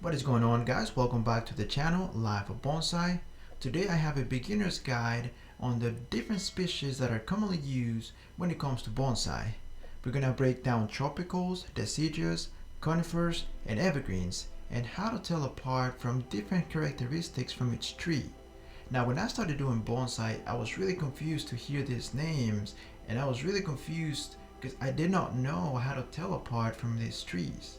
What is going on, guys? Welcome back to the channel Life of Bonsai. Today I have a beginner's guide on the different species that are commonly used when it comes to bonsai. We're going to break down tropicals, deciduous, conifers, and evergreens, and how to tell apart from different characteristics from each tree. Now when I started doing bonsai, I was really confused to hear these names, and I was really confused because I did not know how to tell apart from these trees.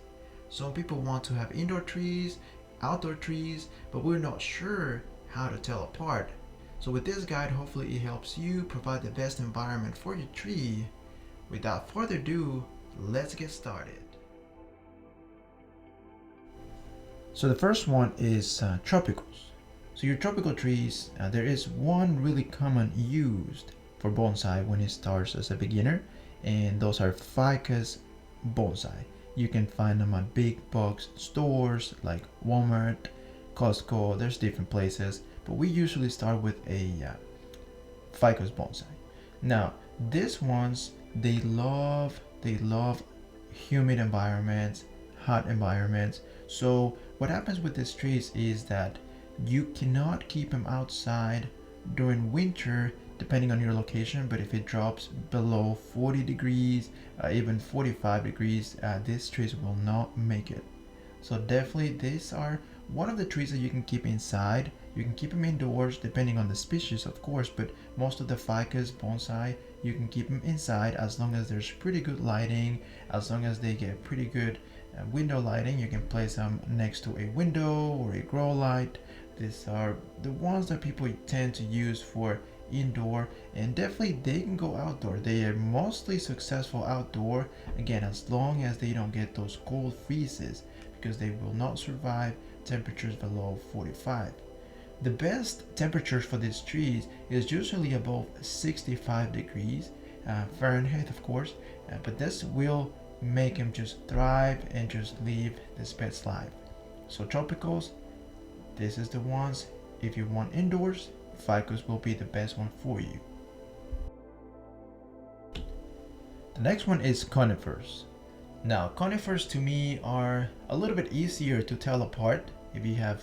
Some people want to have indoor trees, outdoor trees, but we're not sure how to tell apart. So with this guide, hopefully it helps you provide the best environment for your tree. Without further ado, let's get started. So the first one is tropicals. So your tropical trees, there is one really common used for bonsai when it starts as a beginner, and those are ficus bonsai. You can find them at big box stores like Walmart, Costco. There's different places, but we usually start with a ficus bonsai. Now, these ones they love humid environments, hot environments. So what happens with these trees is that you cannot keep them outside during winter depending on your location, but if it drops below 40 degrees, even 45 degrees, these trees will not make it. So definitely these are one of the trees that you can keep inside. You can keep them indoors depending on the species, of course, but most of the ficus bonsai you can keep them inside as long as there's pretty good lighting, as long as they get pretty good window lighting. You can place them next to a window or a grow light. These are the ones that people tend to use for indoor, and definitely they can go outdoor. They are mostly successful outdoor, again, as long as they don't get those cold freezes, because they will not survive temperatures below 45. The best temperatures for these trees is usually above 65 degrees Fahrenheit, of course, but this will make them just thrive and just live this pet's life. So tropicals, this is the ones. If you want indoors, ficus will be the best one for you. The next one is conifers. Now, conifers to me are a little bit easier to tell apart. If you have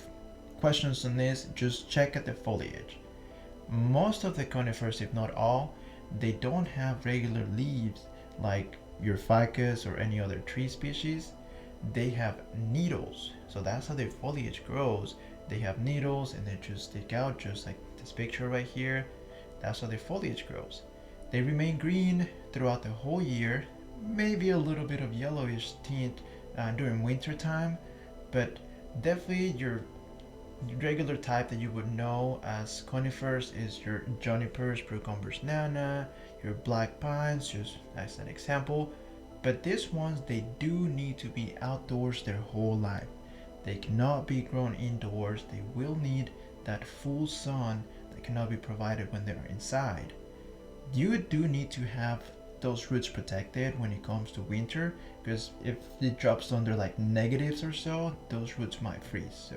questions on this, just check at the foliage. Most of the conifers, if not all, they don't have regular leaves like your ficus or any other tree species. They have needles, so that's how their foliage grows. They have needles and they just stick out, just like this picture right here. That's how their foliage grows. They remain green throughout the whole year, maybe a little bit of yellowish tint during winter time, but definitely your regular type that you would know as conifers is your junipers, procumbers nana, your black pines, just as an example. But these ones, they do need to be outdoors their whole life. They cannot be grown indoors. They will need that full sun that cannot be provided when they're inside. You do need to have those roots protected when it comes to winter, because if it drops under like negatives or so, those roots might freeze. So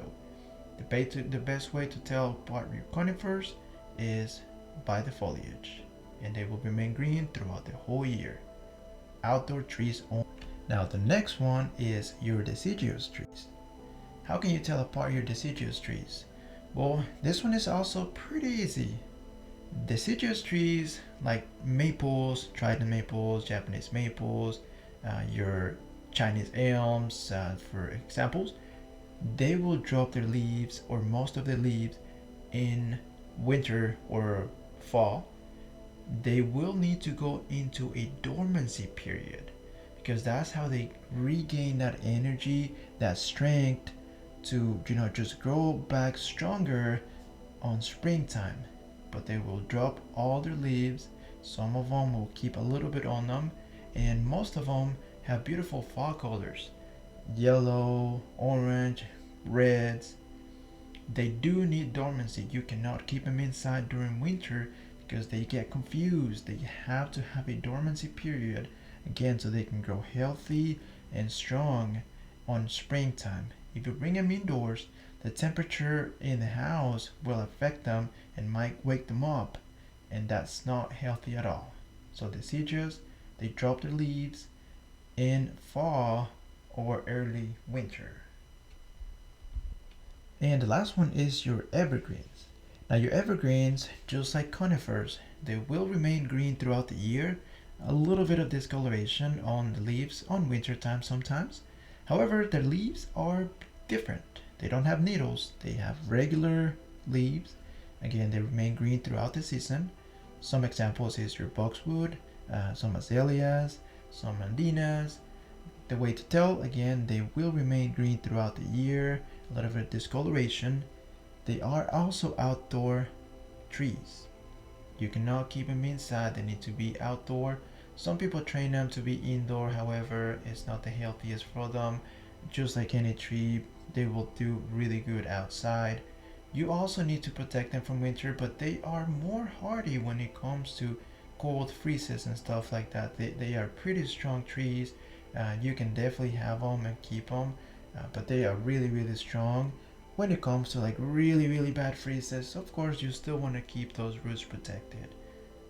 the best way to tell apart your conifers is by the foliage, and they will remain green throughout the whole year. Outdoor trees only. Now the next one is your deciduous trees. How can you tell apart your deciduous trees? Well, this one is also pretty easy. Deciduous trees like maples, trident maples, Japanese maples, your Chinese elms, for examples, they will drop their leaves or most of their leaves in winter or fall. They will need to go into a dormancy period, because that's how they regain that energy, that strength to just grow back stronger on springtime. But they will drop all their leaves. Some of them will keep a little bit on them, and most of them have beautiful fall colors: yellow, orange, reds. They do need dormancy. You cannot keep them inside during winter because they get confused. They have to have a dormancy period, again, so they can grow healthy and strong on springtime. If you bring them indoors, the temperature in the house will affect them and might wake them up, and that's not healthy at all. So deciduous, they drop their leaves in fall or early winter. And the last one is your evergreens. Now your evergreens, just like conifers, they will remain green throughout the year. A little bit of discoloration on the leaves on winter time sometimes. However, their leaves are different. They don't have needles, they have regular leaves. Again, they remain green throughout the season. Some examples is your boxwood, some azaleas, some andinas. The way to tell, again, they will remain green throughout the year, a little bit of discoloration. They are also outdoor trees. You cannot keep them inside, they need to be outdoor. Some people train them to be indoor, however, it's not the healthiest for them. Just like any tree, they will do really good outside. You also need to protect them from winter, but they are more hardy when it comes to cold freezes and stuff like that. They are pretty strong trees. You can definitely have them and keep them, but they are really strong. When it comes to like really bad freezes, of course you still want to keep those roots protected.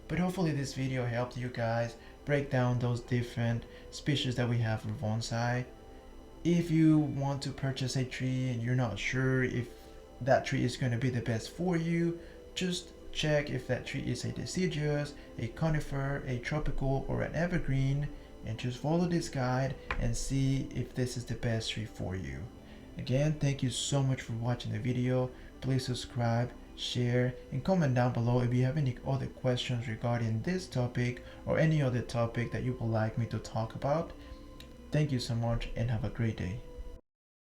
But hopefully this video helped you guys break down those different species that we have for bonsai. If you want to purchase a tree and you're not sure if that tree is going to be the best for you, just check if that tree is a deciduous, a conifer, a tropical, or an evergreen, and just follow this guide and see if this is the best tree for you. Again, thank you so much for watching the video. Please subscribe, share, and comment down below if you have any other questions regarding this topic or any other topic that you would like me to talk about. Thank you so much and have a great day.